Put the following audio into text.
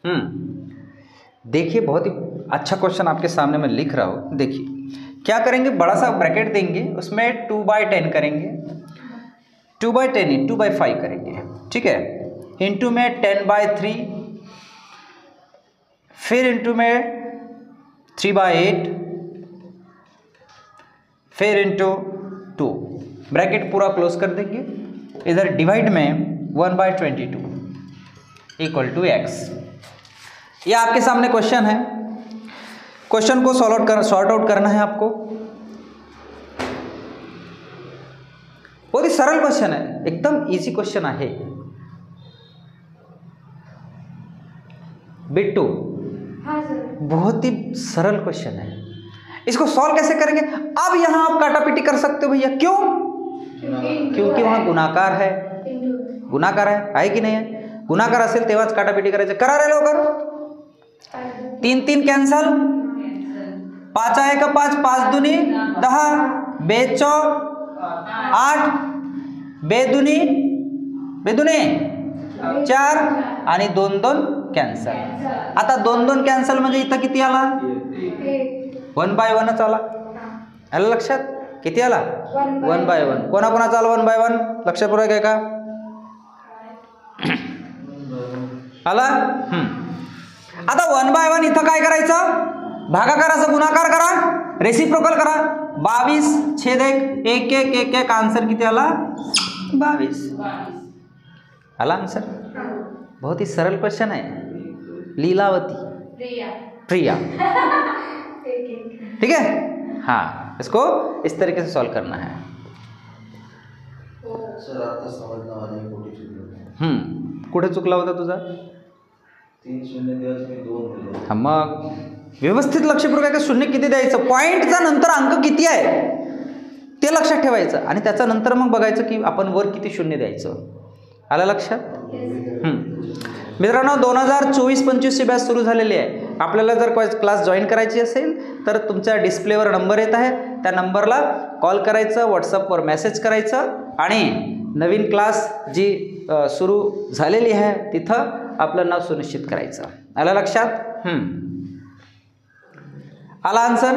देखिए बहुत ही अच्छा क्वेश्चन आपके सामने मैं लिख रहा हूँ। देखिए क्या करेंगे, बड़ा सा ब्रैकेट देंगे, उसमें 2/10 करेंगे, 2/10 नहीं 2/5 करेंगे, ठीक है। इंटू में 10/3, फिर इंटू में 3/8, फिर इंटू 2, ब्रैकेट पूरा क्लोज कर देंगे। इधर डिवाइड में 1/22 इक्वल टू x। ये आपके सामने क्वेश्चन है। क्वेश्चन को सॉर्ट आउट करना है आपको। बहुत ही सरल क्वेश्चन है, एकदम इजी क्वेश्चन है। बिट्टू, हाँ सर। बहुत ही सरल क्वेश्चन है। इसको सॉल्व कैसे करेंगे? अब यहां आप काटापीटी कर सकते हो भैया। क्यों? क्योंकि वहां गुणाकार है। गुणाकार है कि नहीं है? गुणाकार असेल तेव्हाच काटापीटी करायचं। करा रे लवकर। 3 कॅन्सल, 5 1 5, 5 दुनी 10, 2 4 8, 2 दुनी 4 आणि 2 2 कॅन्सल। आता 2 2 कॅन्सल म्हणजे इथं किती आला? 1/1च आला। आलं लक्षात? किती आला? 1/1. कोणाकोणाचा आला 1/1? लक्षपूर्वक आहे का? आला? आता 1/1 इथं काय करायचं? भागाकाराचा गुणाकार करा, रेसिप्रोकल करा। 22/1 1 1 1 1, आंसर किती आला? 22 आला आंसर। बहुत ही सरल क्वेश्चन है। लीलावती, प्रिया, ठीक है। हाँ, इसको इस तरीके से सॉल्व करना है। सर आता समजणं आणि कुठे चुकलं? कुठे चुकला होता तुझा? 3 शून्य द्यायचं मी 2 दिलो. हा, मग व्यवस्थित लक्षपूर्वक आहे का? शून्य किती द्यायचं, पॉईंटचा नंतर अंक किती आहे ते लक्षात ठेवायचं आणि त्याच्या नंतर मग बघायचं की आपण वर किती शून्य द्यायचं। आलं लक्षात? मित्रांनो 2024-25ची बॅच सुरू झालेली आहे। आपल्याला जर क्लास जॉईन करायची असेल तर तुमच्या डिस्प्लेवर नंबर येत आहे, त्या नंबरला कॉल करायचं, व्हॉट्सअपवर मेसेज करायचं आणि नवीन क्लास जी सुरू झालेली आहे तिथं आपलं नाव सुनिश्चित करायचं। आलं लक्षात? आला आन्सर?